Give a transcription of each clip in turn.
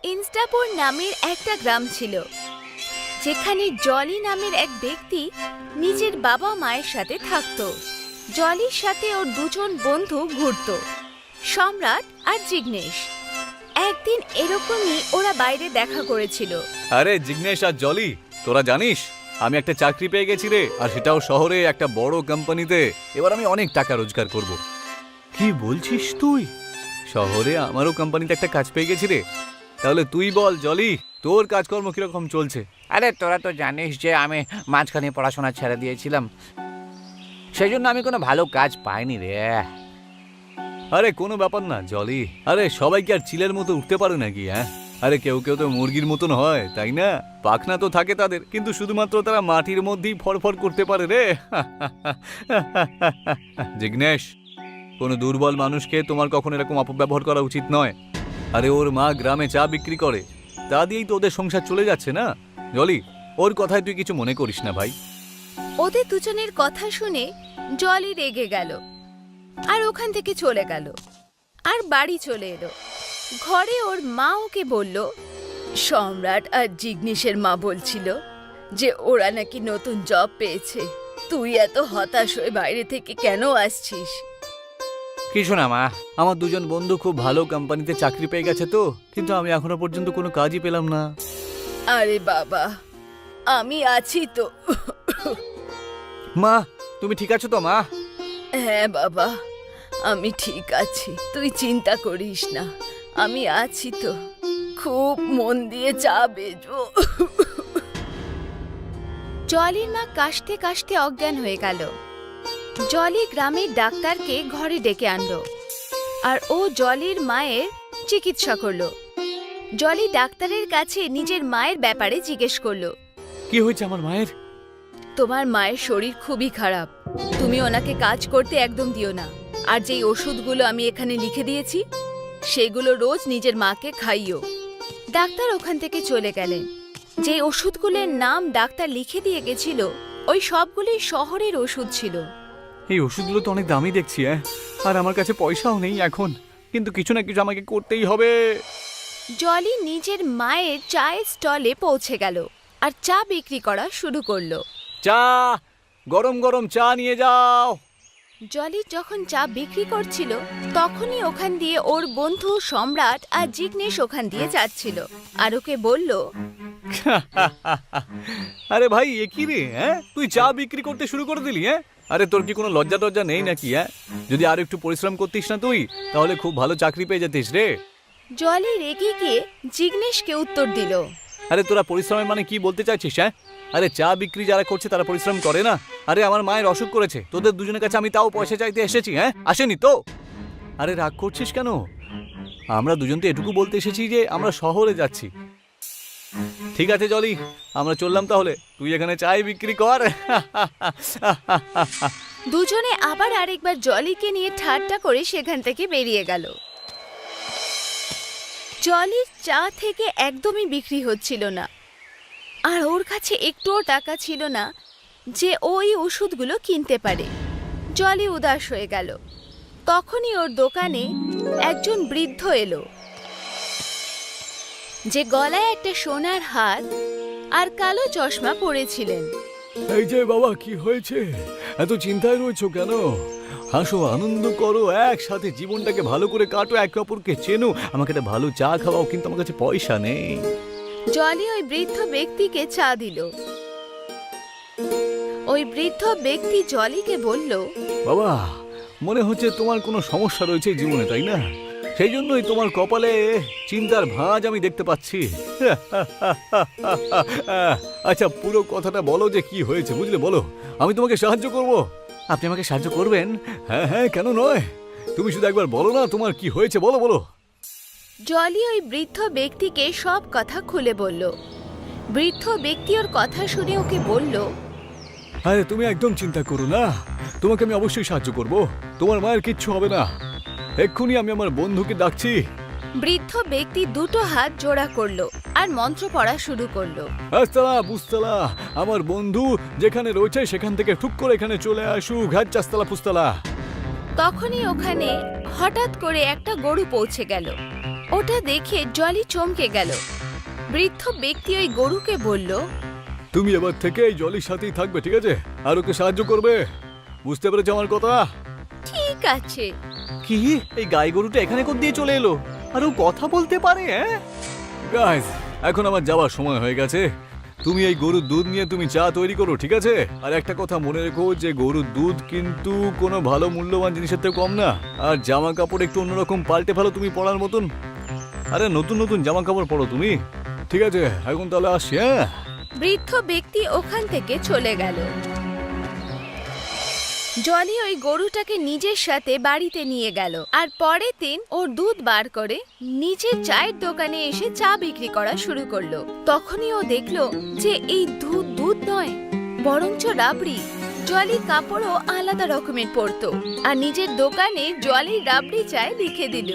ইনস্টাপুর নামের একটা গ্রাম ছিল, যেখানে জলি নামের এক ব্যক্তি নিজের বাবা মায়ের সাথে থাকত। জলির সাথে ওর দুজন বন্ধু ঘুরত, সম্রাট আর জিগ্নেশ। একদিন এরকমই ওরা বাইরে দেখা করেছিল। আরে জিগ্নেশ আর জলি, তোরা জানিস আমি একটা চাকরি পেয়ে গেছি রে, আর সেটাও শহরে একটা বড় কোম্পানিতে। এবার আমি অনেক টাকা রোজগার করব। কি বলছিস তুই? শহরে আমারও কোম্পানিতে একটা কাজ পেয়ে গেছি রে। তাহলে তুই বল জলি, তোর কাজকর্ম কিরকম চলছে? আরে তোরা তো জানিস যে আমি মাঝখানে পড়াশোনা ছেড়ে দিয়েছিলাম, সেই জন্য আমি কোনো ভালো কাজ পাইনি রে। আরে কোনো ব্যাপার না জলি, আরে সবাই কি আর চিলের মতো উঠতে পারে নাকি? আরে কেউ কেউ তো মুরগির মতন হয়, তাই না? পাখনা তো থাকে তাদের, কিন্তু শুধুমাত্র তারা মাটির মধ্যেই ফরফর করতে পারে রে। জিগ্নেশ, কোনো দুর্বল মানুষকে তোমার কখনো এরকম অপব্যবহার করা উচিত নয়। আরে ওর মা গ্রামে চা বিক্রি করে, তা দিয়েই তো ওদের সংসার চলে যাচ্ছে না। জলি, ওর কথায় তুই কিছু মনে করিস না ভাই। ওদের দুজনের কথা শুনে জলি রেগে গেল আর ওখান থেকে চলে গেল আর বাড়ি চলে এলো। ঘরে ওর মা ওকে বলল, সম্রাট আর জিগ্নেশের মা বলছিল যে ওরা নাকি নতুন জব পেয়েছে। তুই এত হতাশ হয়ে বাইরে থেকে কেন আসছিস? কিছু না মা। আমার দুজন বন্ধু খুব ভালো কোম্পানিতে চাকরি পেয়ে গেছে তো, কিন্তু আমি এখনো পর্যন্ত কোনো কাজই পেলাম না। আরে বাবা, আমি আছি তো। মা, তুমি ঠিক আছো তো মা? হ্যাঁ বাবা, আমি ঠিক আছি, তুই চিন্তা করিস না, আমি আছি তো। খুব মন দিয়ে চা বেজো। জলির মা কাশতে কাশতে অজ্ঞান হয়ে গেল। জলি গ্রামের ডাক্তারকে ঘরে ডেকে আনলো আর ও জলির মায়ের চিকিৎসা করলো। জলি ডাক্তারের কাছে নিজের মায়ের ব্যাপারে জিজ্ঞেস করলো। কি হয়েছে আমার মায়ের? তোমার মায়ের শরীর খুবই খারাপ, তুমি ওনাকে কাজ করতে একদম দিও না। আর যেই ওষুধগুলো আমি এখানে লিখে দিয়েছি সেগুলো রোজ নিজের মাকে খাইও। ডাক্তার ওখান থেকে চলে গেলেন। যে ওষুধগুলোর নাম ডাক্তার লিখে দিয়ে গেছিল ওই সবগুলোই শহরের ওষুধ ছিল। এই ওষুধগুলো তো অনেক দামি দেখছি, আর আমার কাছে পয়সাও নেই এখন, কিন্তু কিছু না কিছু আমাকে করতেই হবে। জলি নিজের মায়ের চায়ের স্টলে পৌঁছে গেল আর চা বিক্রি করা শুরু করলো। চা, গরম গরম চা নিয়ে যাও। জলি যখন চা বিক্রি করছিল তখনই ওখান দিয়ে ওর বন্ধু সম্রাট আর জিগ্নেশ ওখান দিয়ে যাচ্ছিল আর ওকে বলল, আরে ভাই, এ কি রে? তুই চা বিক্রি করতে শুরু করে দিলি? আরে তোর কি কোনো লজ্জা টজ্জা নেই নাকি? যদি আর একটু পরিশ্রম করতিস না তুই, তাহলে খুব ভালো চাকরি পেয়ে যেতিস রে। জলি রেগে গিয়ে জিগ্নেশকে উত্তর দিল, আরে তোরা পরিশ্রমের মানে কি বলতে চাইছিস? আরে চা বিক্রি যারা করছে তারা পরিশ্রম করে না? আরে আমার মায়ের অসুখ করেছে, তোদের দুজনের কাছে আমি তাও পয়সা চাইতে এসেছি, আসেনি তো? আরে রাগ করছিস কেন? আমরা দুজন তো এটুকু বলতে এসেছি যে আমরা শহরে যাচ্ছি। ঠিক আছে জলি, আমরা চললাম তাহলে, তুই এখানে চাই বিক্রি কর। দুজনে আবার আরেকবার জলিকে নিয়ে ঠাট্টা করে সেখান থেকে বেরিয়ে গেল। জলির চা থেকে একদমই বিক্রি হচ্ছিল না, আর ওর কাছে একটুও টাকা ছিল না যে ওই ওষুধগুলো কিনতে পারে। জলি উদাস হয়ে গেল। তখনই ওর দোকানে একজন বৃদ্ধ এলো, যে গলায় একটা সোনার হার আর কালো চশমা পরেছিলেন। এই যে বাবা, কি হয়েছে? এত চিন্তায় রয়েছো কেন? হাসো, আনন্দ করো, একসাথে জীবনটাকে ভালো করে কাটো, একে অপরকে চেনো। আমাকে একটা ভালো চা খাওয়াও, কিন্তু আমার কাছে পয়সা নেই। জলি ওই বৃদ্ধ ব্যক্তিকে চা দিল। ওই বৃদ্ধ ব্যক্তি জলিকে বলল, বাবা, মনে হচ্ছে তোমার কোনো সমস্যা রয়েছে জীবনে, তাই না? সেই জন্যই তোমার কপালে চিন্তার ভাঁজ আমি দেখতে পাচ্ছি। আচ্ছা, পুরো কথাটা বলো যে কি হয়েছে, বুঝলে? বলো, আমি তোমাকে সাহায্য করব। আপনি আমাকে সাহায্য করবেন? হ্যাঁ হ্যাঁ, কেন নয়। তুমি শুধু একবার বলো না তোমার কি হয়েছে, বলো বলো। জলি ওই বৃদ্ধ ব্যক্তিকে সব কথা খুলে বলল। বৃদ্ধ ব্যক্তি ওর কথা শুনে ওকে বলল, আরে তুমি একদম চিন্তা করো না, তোমাকে আমি অবশ্যই সাহায্য করব। তোমার মায়ের কিচ্ছু হবে না। এক্ষুনি আমি আমার বন্ধুকে ডাকছি। বৃদ্ধ ব্যক্তি দুটো হাত জোড়া করলো আর মন্ত্র পড়া শুরু করলো। আস্তালা পুস্তালা, আমার বন্ধু যেখানে রয়েছে সেখান থেকে ঠুক করে এখানে চলে আসুক। পুস্তালা। তখনই ওখানে হঠাৎ করে একটা গরু পৌঁছে গেল ওটা দেখে জলি চমকে গেল। বৃদ্ধ ব্যক্তি ওই গরুকে বলল, তুমি এবার থেকে এই জলির সাথেই থাকবে, ঠিক আছে? আর ওকে সাহায্য করবে, বুঝতে পেরেছো আমার কথা? ঠিক আছে। কি, এই গাই গরুটা এখানে কোথা দিয়ে চলে এলো? আর ও কথা বলতে পারে? হ্যাঁ গাইস, এখন আমার যাওয়ার সময় হয়ে গেছে। তুমি এই গরুর দুধ নিয়ে তুমি চা তৈরি করো, ঠিক আছে? আর একটা কথা মনে রেখো যে গরুর দুধ কিন্তু কোনো ভালো মূল্যবান জিনিসের থেকে কম না। আর জামা কাপড় একটু অন্যরকম পাল্টে ফেলো তুমি পরার মতন। আরে নতুন নতুন জামা কাপড় পরো তুমি, ঠিক আছে? এখন তাহলে আসছি। হ্যাঁ, বৃদ্ধ ব্যক্তি ওখান থেকে চলে গেল। জলি ওই গরুটাকে নিজের সাথে বাড়িতে নিয়ে গেল আর পরের দিন ওর দুধ বার করে নিজের চায়ের দোকানে এসে চা বিক্রি করা শুরু করলো। তখনই ও দেখলো যে এই দুধ দুধ নয়, বরঞ্চ রাবড়ি। জলি কাপড়ও আলাদা রকমের পরতো আর নিজের দোকানে জলি রাবড়ি চায় লিখে দিল।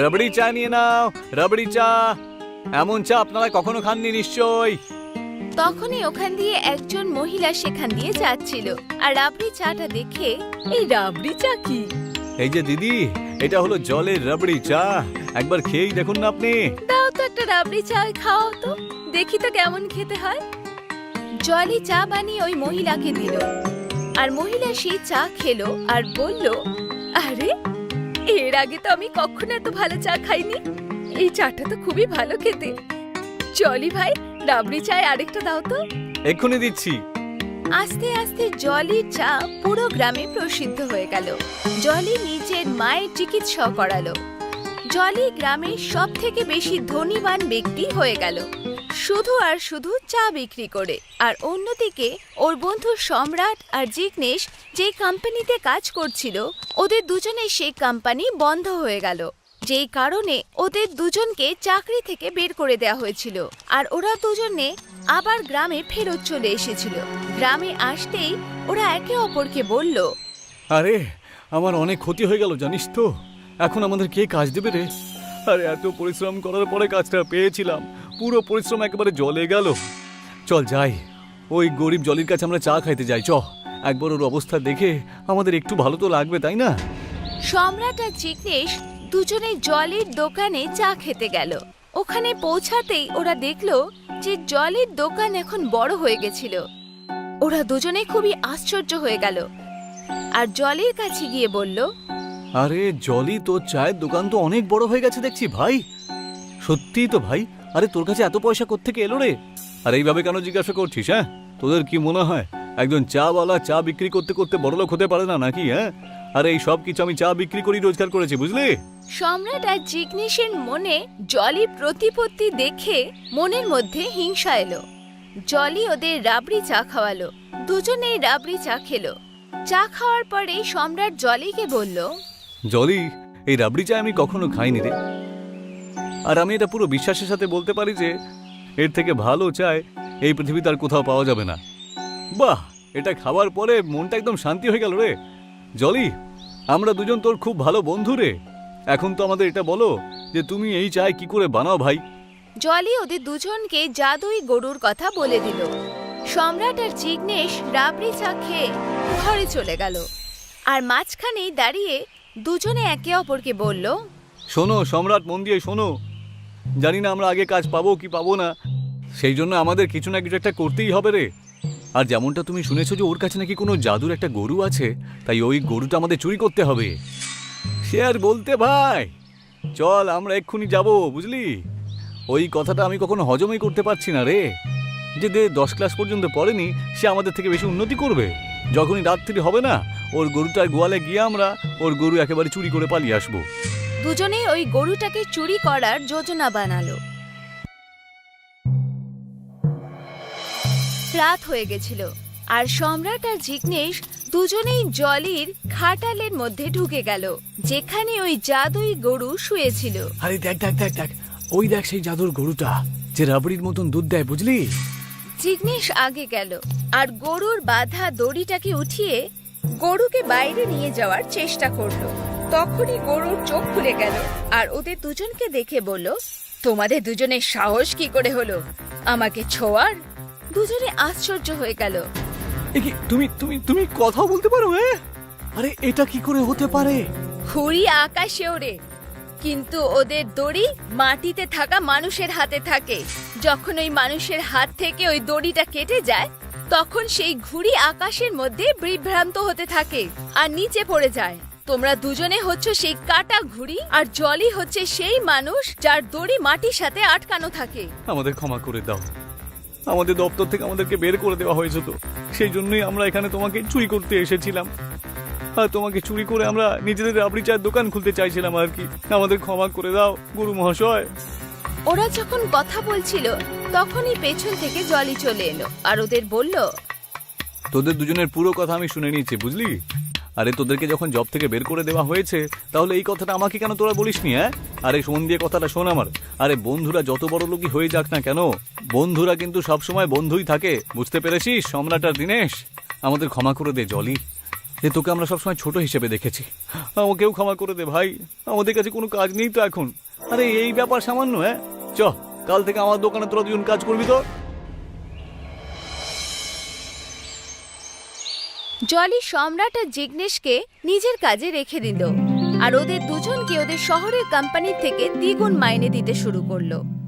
রাবড়ি চা নিয়ে নাও, রাবড়ি চা। এমন চা আপনারা কখনো খাননি নিশ্চয়ই। তখনই ওখান দিয়ে একজন মহিলা সেখান দিয়ে যাচ্ছিল আর রাবড়ি চাটা দেখে, এই রাবড়ি চা কি? এই যে দিদি, এটা হলো জলের রাবড়ি চা, একবার খেয়েই দেখুন না আপনি। দাও তো একটা রাবড়ি চা খাও তো, দেখি তো কেমন খেতে হয়। জলি চা বানিয়ে ওই মহিলাকে দিল আর মহিলা সেই চা খেলো আর বলল, আরে এর আগে তো আমি কখনো এত ভালো চা খাইনি, এই চাটা তো খুবই ভালো খেতে। জলি ভাই, রাবড়ি চায় আরেকটা দাও তো। এক্ষুনি দিচ্ছি। আস্তে আস্তে জলির চা পুরো গ্রামে প্রসিদ্ধ হয়ে গেল। জলি নিজের মায়ের চিকিৎসা করালো। জলি গ্রামের সব থেকে বেশি ধনীবান ব্যক্তি হয়ে গেল, শুধু আর শুধু চা বিক্রি করে। আর অন্যদিকে ওর বন্ধু সম্রাট আর জিগ্নেশ যে কোম্পানিতে কাজ করছিল, ওদের দুজনের সেই কোম্পানি বন্ধ হয়ে গেল, যেই কারণে ওদের দুজনকে চাকরি থেকে বের করে দেওয়া হয়েছিল। আর ওরা দুজনে আবার গ্রামে ফেরত চলে এসেছিল। গ্রামে আসতেই ওরা একে অপরকে বলল, আরে আমার অনেক ক্ষতি হয়ে গেল জানিস তো, এখন আমাদের কে কাজ দেবে রে? আরে এত পরিশ্রম করার পরে কাজটা পেয়েছিলাম, পুরো পরিশ্রম একেবারে জলে গেল। চল যাই, ওই গরিব জলির কাছে আমরা চা খাইতে যাই। চ, একবার ওর অবস্থা দেখে আমাদের একটু ভালো তো লাগবে, তাই না? সম্রাট আর জিগ্নেশ দুজনে জলের দোকানে চা খেতে গেল। ওখানে পৌঁছাতেই ওরা দেখলো যে জলের দোকান এখন বড় হয়ে গেছিল। ওরা দুজনে খুবই আশ্চর্য হয়ে গেল আর জলের কাছে গিয়ে বলল, আরে জলি, তোর চায়ের দোকান তো অনেক বড় হয়ে গেছে দেখছি ভাই। সত্যিই তো ভাই। আরে তোর কাছে এত পয়সা কোত্থেকে এলো রে? আর এইভাবে কেন জিজ্ঞাসা করছিস? হ্যাঁ, তোদের কি মনে হয় একজন চাওয়ালা চা বিক্রি করতে করতে বড়লোক হতে পারে না নাকি? হ্যাঁ, আরে এই সব কিছু আমি চা বিক্রি করি রোজগার করেছি, বুঝলি? সম্রাট আর জিগ্নেশের মনে জলি প্রতিপত্তি দেখে মনের মধ্যে হিংসা এলো। জলি ওদের রাবড়ি চা খাওয়ালো। দুজনেই রাবড়ি চা খেলো। চা খাওয়ার পরে সম্রাট জলিকে বলল, জলি, এই রাবড়ি চা আমি কখনো খাইনি রে। আর আমি এটা পুরো বিশ্বাসের সাথে বলতে পারি যে এর থেকে ভালো চায় এই পৃথিবীতে আর কোথাও পাওয়া যাবে না। বাহ, এটা খাওয়ার পরে মনটা একদম শান্তি হয়ে গেল রে। জলি, আমরা দুজন তোর খুব ভালো বন্ধু রে। এখন তো আমাদের এটা বলো যে তুমি এই চায় কি করে বানাও ভাই? জলি ওদের দুজনকে জাদুই গরুর কথা বলে দিল। সম্রাট আর জিগ্নেশ রাবড়ি চা খেয়ে ঘরে চলে গেল। আর মাঝখানেই দাঁড়িয়ে দুজনে একে অপরকে বলল, শোনো সম্রাট, মন দিয়ে শোনো। জানি না আমরা আগে কাজ পাবো কি পাবো না, সেই জন্য আমাদের কিছু না কিছু একটা করতেই হবে রে। আর যেমনটা তুমি শুনেছো যে ওর কাছে নাকি কোনো জাদুর একটা গরু আছে, তাই ওই গরুটা আমাদের চুরি করতে হবে। সে আর বলতে ভাই, চল আমরা এক্ষুনি যাব, বুঝলি? ওই কথাটা আমি কখনো হজমই করতে পারছি না রে, যে 10 ক্লাস পর্যন্ত পড়েনি সে আমাদের থেকে বেশি উন্নতি করবে। যখনই রাত্রি হবে না, ওর গরুটার গোয়ালে গিয়ে আমরা ওর গরু একেবারে চুরি করে পালিয়ে আসবো। দুজনে ওই গরুটাকে চুরি করার যোজনা বানালো। রাত হয়ে গেছিল আর সম্রাট আর জিগ্নেশ দুজনেই জলির খাটালের মধ্যে ঢুকে গেল, যেখানে ওই জাদুই গরু শুয়েছিল। আরে দেখ দেখ দেখ দেখ, ওই দেখ সেই জাদুর গরুটা যে রাবড়ির মতন দুধ দেয়, বুঝলি? জিগ্নেশ আগে গেল আর গরুর বাঁধা দড়িটাকে উঠিয়ে গরুকে বাইরে নিয়ে যাওয়ার চেষ্টা করলো। তখনই গরুর চোখ খুলে গেল আর ওদের দুজনকে দেখে বলল, তোমাদের দুজনের সাহস কি করে হলো আমাকে ছোঁয়ার? দুজনে আশ্চর্য হয়ে গেল। তুমি তুমি তুমি কথা বলতে পারো? হ্যাঁ, আরে এটা কি করে হতে পারে? হুড়ি আকাশে ওড়ে, কিন্তু ওদের দড়ি মাটিতে থাকা মানুষের হাতে থাকে। যখন ওই মানুষের হাত থেকে ওই দড়িটা কেটে যায় তখন সেই ঘুড়ি আকাশের মধ্যে বিভ্রান্ত হতে থাকে আর নিচে পড়ে যায়। তোমরা দুজনে হচ্ছে সেই কাটা ঘুড়ি আর জলি হচ্ছে সেই মানুষ যার দড়ি মাটির সাথে আটকানো থাকে। আমাদের ক্ষমা করে দাও, আমাদের দপ্তর থেকে আমাদেরকে বের করে দেওয়া হয়েছে, তো সেই জন্যই আমরা এখানে তোমাকে চুরি করতে এসেছিলাম। আর তোমাকে চুরি করে আমরা নিজেদের রাবড়ি চায়ের দোকান খুলতে চাইছিলাম আর কি। আমাদের ক্ষমা করে দাও গুরু মহাশয়। ওরা যখন কথা বলছিল তখনই পেছন থেকে জলি চলে এলো আর ওদের বলল, তোদের দুজনের পুরো কথা আমি শুনে নিয়েছি, বুঝলি? আরে তোদেরকে যখন জব থেকে বের করে দেওয়া হয়েছে তাহলে এই কথাটা আমাকে কেন তোরা বলিসনি? হ্যাঁ, আরে শোন দিয়ে কথাটা শোন আমার। আরে বন্ধুরা যত বড় লোকই হয়ে যাক না কেন, বন্ধুরা কিন্তু সবসময় বন্ধুই থাকে, বুঝতে পেরেছিস সম্রাট আর দীনেশ? আমাদের ক্ষমা করে দে জলি, যে তোকে আমরা সবসময় ছোট হিসেবে দেখেছি। আমাকেও ক্ষমা করে দে ভাই, আমাদের কাছে কোনো কাজ নেই তো এখন। আরে এই ব্যাপার সামান্য। হ্যাঁ চ, কাল থেকে আমার দোকানে তোরা দুজন কাজ করবি তো। জলি সম্রাট আর জিগ্নেশকে নিজের কাজে রেখে দিল আর ওদের দুজনকে ওদের শহরের কোম্পানি থেকে দ্বিগুণ মাইনে দিতে শুরু করলো।